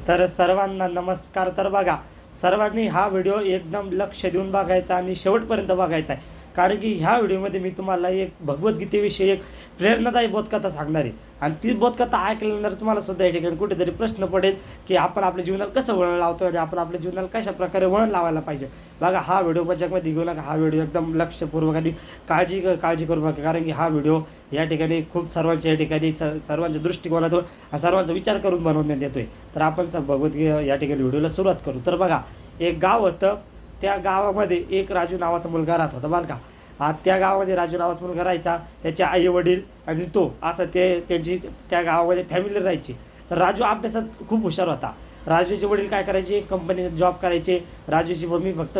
तर सर्वांना नमस्कार. तर बघा, सर्वांनी हा व्हिडिओ एकदम लक्ष देऊन बघायचा आणि शेवटपर्यंत बघायचा आहे. कारण की ह्या व्हिडिओमध्ये मी तुम्हाला एक भगवद्गीतेविषयी एक प्रेरणादायी बोधकथा सांगणार आहे. आणि ती बोधकथा ऐकल्यानंतर तुम्हाला सुद्धा या ठिकाणी कुठेतरी प्रश्न पडेल की आपण आपल्या जीवनाला कसं वळण लावतो आणि आपण आपल्या जीवनाला कशा प्रकारे वळण लावायला पाहिजे. बघा, हा व्हिडिओ मजाकमध्ये घेऊ नका. हा व्हिडिओ एकदम लक्षपूर्वक आणि काळजी करू नका. कारण की हा व्हिडिओ या ठिकाणी खूप सर्वांच्या या ठिकाणी सर्वांच्या दृष्टिकोनातून सर्वांचा विचार करून बनवण्यात येतोय. तर आपण भगवद्गीता या ठिकाणी व्हिडिओला सुरुवात करू. तर बघा, एक गाव होतं. त्या गावामध्ये एक राजू नावाचा मुलगा राहत होता बरं का. त्या गावामध्ये राजू नावाचा मुलगा राहायचा. त्याचे आई वडील आणि तो असं त्यांची त्या गावामध्ये फॅमिली राहायची. तर राजू अभ्यासात खूप हुशार होता. राजूचे वडील काय करायचे, कंपनीत जॉब करायचे. राजूची मम्मी फक्त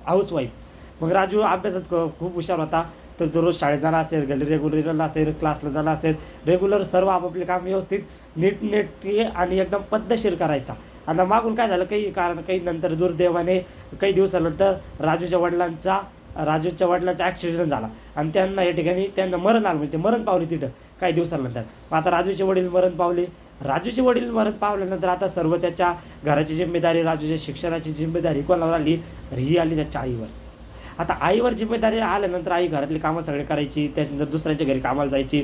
हाऊसवाईफ. मग राजू अभ्यासात खूप हुशार होता. तर तो रोज शाळेत जाणार असेल, घरी रेग्युलर असेल, क्लासला जाणार असेल, रेग्युलर सर्व आपापले काम व्यवस्थित नीटनेटके आणि एकदम पद्धतशीर करायचा. आता मागून काय झालं, काही नंतर दुर्दैवाने काही दिवसानंतर राजूच्या वडिलांचा ॲक्सिडेंट झाला आणि त्यांना या ठिकाणी मरण आलं. म्हणजे मरण पावले तिथं काही दिवसानंतर. आता राजूचे वडील मरण पावल्यानंतर आता सर्व त्याच्या घराची जिम्मेदारी, राजूच्या शिक्षणाची जिम्मेदारी कोणावर आली, तर ही आली त्याच्या आईवर. आता आईवर जिम्मेदारी आल्यानंतर आई घरातली कामं सगळे करायची. त्याच्यानंतर दुसऱ्यांच्या घरी कामाला जायची,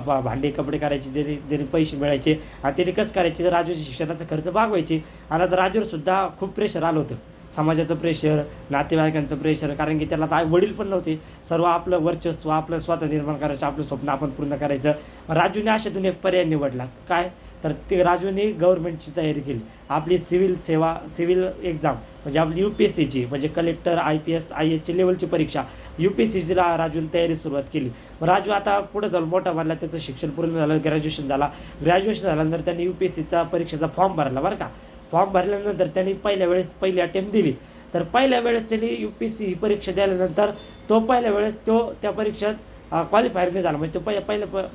भांडे कपडे करायची, ज्याने पैसे मिळायचे. आणि त्याने कसं करायचे, तर राजूच्या शिक्षणाचा खर्च भागवायची. आणि आता राजूवर सुद्धा खूप प्रेशर आलं होतं. समाजाचं प्रेशर, नातेवाईकांचं प्रेशर. कारण की त्याला आता वडील पण नव्हते. सर्व आपलं वर्चस्व, आपलं स्वतः निर्माण करायचं, आपलं स्वप्न आपण पूर्ण करायचं. राजूने अशातून एक पर्याय निवडला. काय, तर ते राजूने गव्हर्नमेंटची तयारी केली. आपली सिव्हिल एक्झाम म्हणजे आपली UPSCची म्हणजे कलेक्टर, IPS, IASची लेवलची परीक्षा UPSCची राजूने तयारी सुरुवात केली. राजू आता पुढे जाऊन मोठा बनला. त्याचं शिक्षण पूर्ण झालं, ग्रॅज्युएशन झाल्यानंतर त्यांनी UPSCचा परीक्षेचा फॉर्म भरला बरं का. फॉर्म भरल्यानंतर त्यांनी पहिली अटेम्प्ट दिली. तर पहिल्या वेळेस त्यांनी UPSC ही परीक्षा दिल्यानंतर तो त्या परीक्षेत क्वालिफायर नाही झाला. म्हणजे तो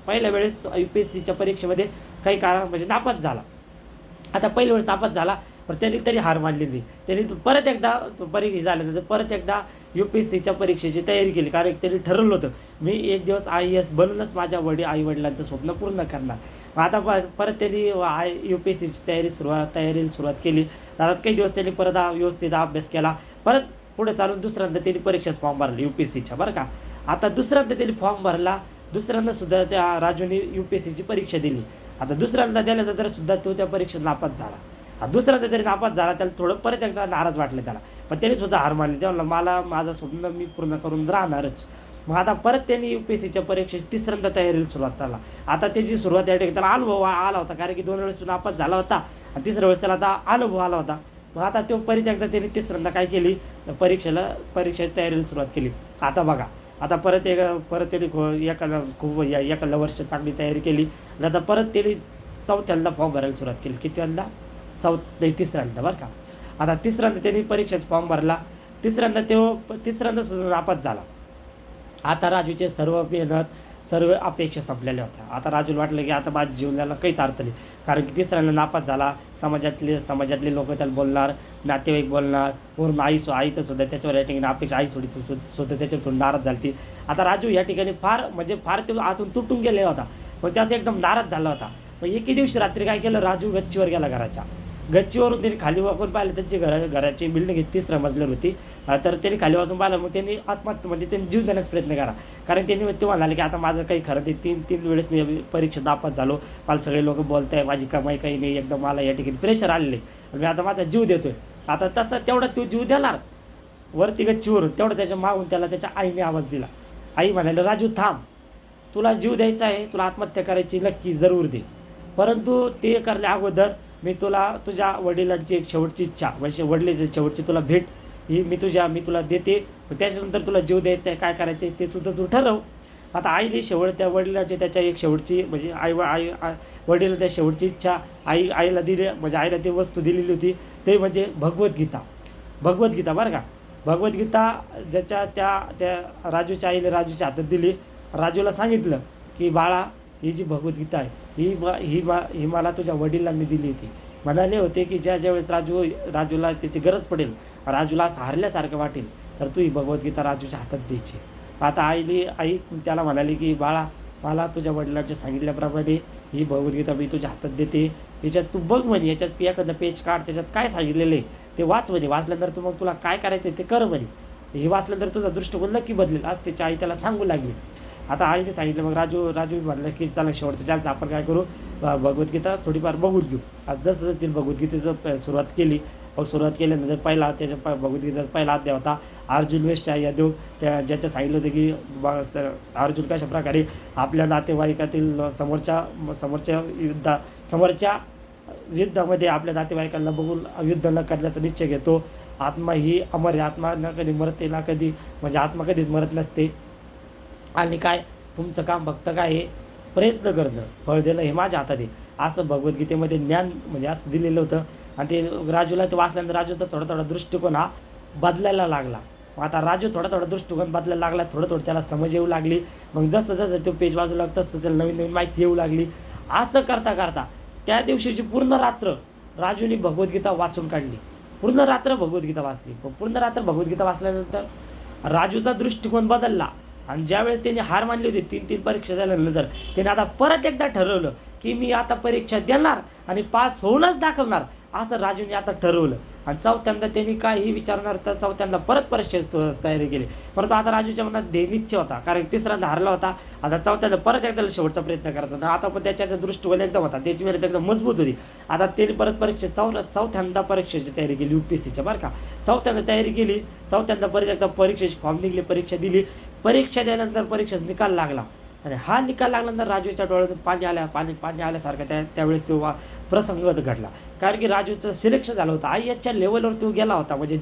पहिल्या वेळेस UPSCच्या परीक्षेमध्ये काही कारण म्हणजे नापास झाला. आता पहिल्या वेळेस नापास झाला, पण त्यांनी तरी हार मानली नाही. त्यांनी परत एकदा परीक्षा झाल्यानंतर परत एकदा UPSCच्या परीक्षेची तयारी केली. कारण त्यांनी ठरवलं होतं, मी एक दिवस IAS बनूनच माझ्या आईवडिलांचं स्वप्न पूर्ण करणार. आता परत त्यांनी UPSCची तयारीला सुरुवात केली. त्यात काही दिवस त्यांनी परत व्यवस्थित अभ्यास केला. परत पुढे चालून दुसऱ्यांदा त्यांनी परीक्षेचा फॉर्म भरला UPSCच्या बरं का. आता दुसऱ्यांदा त्यांनी फॉर्म भरला. दुसऱ्यांदा सुद्धा त्या राजूने UPSCची परीक्षा दिली. आता दुसऱ्यांदा दिल्यानंतर सुद्धा तो त्या परीक्षेत नापास झाला. दुसऱ्यांदा तरी नापास झाला. त्याला थोडं परत एकदा नाराज वाटलं त्याला, पण त्यांनी सुद्धा हार मानली. तेव्हा मला माझं स्वप्न मी पूर्ण करून राहणारच. मग आता परत त्यांनी UPSCच्या परीक्षेची तिसऱ्यांदा तयारीला सुरुवात केला. आता त्याची सुरुवात या ठिकाणी त्याला अनुभव आला होता. कारण की 2 वेळेस नापास झाला होता आणि तिसऱ्या वेळेस त्याला आता अनुभव आला होता. मग आता तो परत एकदा त्यांनी तिसऱ्यांदा काय केली, परीक्षेची तयारीला सुरुवात केली. आता बघा, आता परत त्यांनी एखादा वर्ष चांगली तयारी केली. आणि आता परत त्यांनी चौथ्यांदा फॉर्म भरायला सुरुवात केली. कितव्यांदा? तिसऱ्यांदा बरं का. आता तिसऱ्यांदा त्यांनी परीक्षेचा फॉर्म भरला. तिसऱ्यांदा सुद्धा नापास झाला. आता राजूचे सर्व मेहनत, सर्व अपेक्षा संपलेल्या होत्या. आता राजूला वाटलं की आता माझ्या जीवनाला काहीच अर्थ नाही. कारण की तिसऱ्यांदा नापास झाला. समाजातले लोक त्याला बोलणार, नातेवाईक बोलणार, वरून आईचं सुद्धा त्याच्यावर या ठिकाणी अपेक्षा. आई सुद्धा त्याच्यावर थोडी नाराज झाली. आता राजू या ठिकाणी फार ते आतून तुटून गेलेला होता. मग त्याचा एकदम नाराज झाला होता. मग एके दिवशी रात्री काय केलं, राजू गच्चीवर गेला. गच्चीवरून त्यांनी खाली वाकून पाहिलं. त्यांची घराची बिल्डिंग 3ऱ्या मजल्यावर होती. तर त्यांनी खाली वाजून पाहिलं. मग त्यांनी आत्महत्या म्हणजे त्यांनी जीव देण्याचा प्रयत्न करा. कारण त्यांनी ते म्हणाले की आता माझं काही खरं नाही. तीन वेळेस मी परीक्षेत नापास झालो. मला सगळे लोक बोलत आहे, माझी कमाई काही नाही, एकदम मला या ठिकाणी प्रेशर आलेले. मी आता माझा जीव देतोय. आता तेवढा तो जीव देणार वरती गच्चीवरून, तेवढं त्याच्या मागून त्याला त्याच्या आईने आवाज दिला. आई म्हणाले, राजू थांब, तुला जीव द्यायचा आहे, तुला आत्महत्या करायची नक्की जरूर दे. परंतु ते करण्या अगोदर मी तुझ्या वडिलांची एक शेवटची इच्छा म्हणजे वडिलांची शेवटची तुला भेट ही मी तुला देते. त्याच्यानंतर तुला जीव द्यायचा आहे, काय करायचं आहे ते सुद्धा तू ठरव. आता आईने त्या वडिलांची त्याच्या एक शेवटची म्हणजे वडिलांना त्या शेवटची इच्छा आईला दिली. म्हणजे आईला ती वस्तू दिलेली होती, ते म्हणजे भगवद्गीता बरं का. भगवद्गीता ज्याच्या त्या राजूच्या आईने राजूच्या हातात दिली. राजूला सांगितलं की बाळा, ही जी भगवद्गीता आहे ही मला तुझ्या वडिलांनी दिली होती. म्हणाले होते की ज्यावेळेस राजूला त्याची गरज पडेल, राजूला असं हारल्यासारखं वाटेल, तर तू ही भगवद्गीता राजूच्या हातात द्यायची. आता आई त्याला म्हणाली की बाळा, मला तुझ्या वडिलांच्या सांगितल्याप्रमाणे ही भगवद्गीता मी तुझ्या हातात देते, याच्यात तू बघ म्हणे, याच्यात एखादं पेज काढ, त्याच्यात काय सांगितलेलं आहे ते वाच म्हणे, वाचल्यानंतर तू मग तुला काय करायचं ते कर म्हणे, हे वाचल्यानंतर तुझा दृष्टिकोन नक्की बदलेल, आज त्याची आई त्याला सांगू लागली. आता आईने सांगितलं, मग राजू म्हणलं की चला शेवटचं चान्स आपण काय करू, भगवद्गीता थोडीफार बघून घेऊ. आज जसं तिने भगवद्गीतेचं सुरुवात केली, मग सुरुवात केल्यानंतर भगवद्गीतेचा पहिला अध्याय होता अर्जुन वेश्या यादव, ज्याच्या सांगितलं होतं की अर्जुन कशा प्रकारे आपल्या नातेवाईकातील समोरच्या युद्धामध्ये आपल्या नातेवाईकांना बघून युद्ध न करण्याचा निश्चय घेतो. आत्मा ही अमर आहे, आत्मा ना कधी मरते ना कधी, म्हणजे आत्मा कधीच मरत नसते. आणि काय तुमचं काम फक्त काय आहे, प्रयत्न करणं, फळ देणं हे माझ्या हातात आहे, असं भगवद्गीतेमध्ये ज्ञान म्हणजे असं दिलेलं होतं. आणि ते राजूला ते वाचल्यानंतर राजूचा थोडा दृष्टिकोन हा बदलायला लागला. मग आता राजू थोडा दृष्टिकोन बदलायला लागला, थोडं त्याला समज येऊ लागली. मग जसं तो पेज वाजू लागतं तसं त्याला नवीन माहिती येऊ लागली. असं करता त्या दिवशीची पूर्ण रात्र राजूने भगवद्गीता वाचून काढली, पूर्ण रात्र भगवद्गीता वाचली. पूर्ण रात्र भगवद्गीता वाचल्यानंतर राजूचा दृष्टिकोन बदलला. आणि ज्यावेळेस त्यांनी हार मानली होती 3 परीक्षा झाल्यानंतर, त्याने आता परत एकदा ठरवलं की मी आता परीक्षा देणार आणि पास होऊनच दाखवणार, असं राजूने आता ठरवलं. आणि चौथ्यांदा त्यांनी काही विचारणार, तर चौथ्यांदा परत परीक्षेची तयारी केली. परंतु आता राजूच्या मनात ध्येयनिश्चय होता, कारण तिसऱ्यांदा हारला होता, आता चौथ्यांदा परत एकदा शेवटचा प्रयत्न करायचा होता. आता पण त्याच्या दृष्टिकोन एकदम होता, त्याची मेहनत एकदम मजबूत होती. आता त्यांनी परत चौथ्यांदा परीक्षेची तयारी केली, UPSCच्या बरं का. चौथ्यांदा तयारी केली, चौथ्यांदा परत एकदा परीक्षेची फॉर्म निघली, परीक्षा दिली. परीक्षा दिल्यानंतर परीक्षेचा निकाल लागला, आणि हा निकाल लागल्यानंतर राजूच्या डोळ्यातून पाणी आल्यासारखं त्यावेळेस तो प्रसंग घडला. कारण की राजूचं सिलेक्शन झालं होतं, IASच्या लेवलवर तो गेला होता. म्हणजे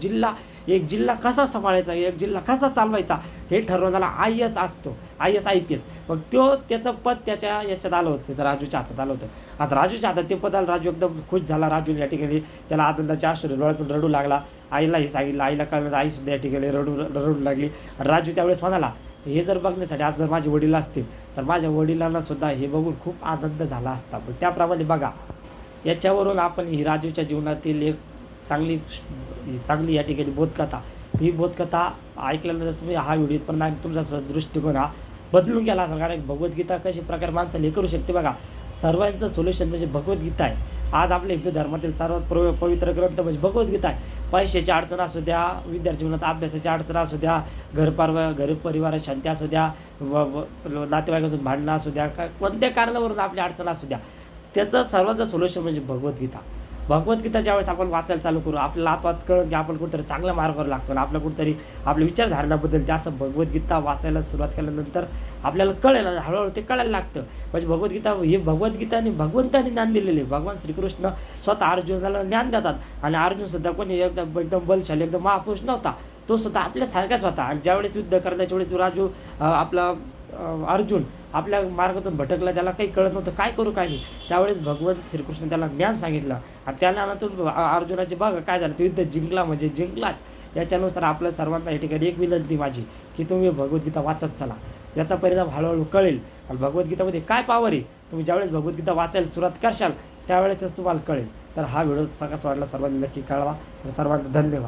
एक जिल्हा कसा सांभाळायचा, एक जिल्हा कसा चालवायचा हे ठरवण्याला IAS असतो, IAS IPS. मग त्याचं पद त्याच्या याच्यात आलं होतं, राजूच्या हातात आलं होतं. आता राजूच्या हातात ते पद आलं, राजू एकदम खुश झाला. राजू या ठिकाणी त्याला आनंदाच्या अश्रू डोळ्यातून रडू लागला. आईलाही सांगितलं, आईला कळलं, आईसुद्धा या ठिकाणी रडू लागली. राजू त्यावेळेस म्हणाला, हे जर बघण्यासाठी आज जर माझे वडील असतील तर माझ्या वडिलांना सुद्धा हे बघून खूप आनंद झाला असता. पण त्याप्रमाणे बघा, याच्यावरून आपण ही राजूच्या जीवनातील एक चांगली या ठिकाणी बोधकथा, ही बोधकथा ऐकल्यानंतर तुम्ही हा व्हिडिओ पण नाही, तुमचा दृष्टिकोन हा बदलून गेला असेल. कारण भगवद्गीता कशी प्रकारे माणसाला हे करू शकते बघा. सर्वांचं सोल्युशन म्हणजे भगवद्गीता आहे. आज आपल्या हिंदू धर्मातील सर्वात पवित्र ग्रंथ म्हणजे भगवद्गीता आहे. पैशाची अडचण असू द्या, विद्यार्थी जीवनात अभ्यासाची अडचण असू द्या, घर परिवारात शांती असू द्या, नातेवाईकातून भांडणं असू द्या, कोणत्या कारणावरून आपली अडचण असू द्या, त्याचं सर्वांचं सोल्युशन म्हणजे भगवद्गीता. भगवद्गीता ज्यावेळेस आपण वाचायला चालू करू, आपल्याला आत्वात कळून की आपण कुठेतरी चांगल्या मार्गावर लागतो आणि आपलं कुठेतरी आपली विचारधारणा बदलते. असं भगवद्गीता वाचायला सुरुवात केल्यानंतर आपल्याला कळेल, हळूहळू ते कळायला लागतं. म्हणजे भगवद्गीताने भगवंताने ज्ञान दिलेले. भगवान श्रीकृष्ण स्वतः अर्जुनाला ज्ञान देतात, आणि अर्जुनसुद्धा कोणी एकदम बलशाली, एकदम महापुरुष नव्हता, तो सुद्धा आपल्यासारखाच होता. आणि ज्यावेळेस युद्ध करण्याच्या वेळेस राजू अर्जुन आपल्या मार्गातून भटकला, त्याला काही कळत नव्हतं काय करू काय नाही. त्यावेळेस भगवान श्रीकृष्ण त्याला ज्ञान सांगितलं, आणि त्या ज्ञानातून अर्जुनाची बघा काय झालं, तो युद्ध जिंकला म्हणजे जिंकलाच. याच्यानुसार आपल्या सर्वांना या ठिकाणी एक विनंती माझी की तुम्ही भगवद्गीता वाचत चला, याचा परिणाम हळूहळू कळेल. आणि भगवद्गीतामध्ये काय पावर आहे, तुम्ही ज्यावेळेस भगवद्गीता वाचायला सुरुवात करशाल त्यावेळेसच तुम्हाला कळेल. तर हा व्हिडिओ कसा वाटला सर्वांनी नक्की कळवा. तर सर्वांना धन्यवाद.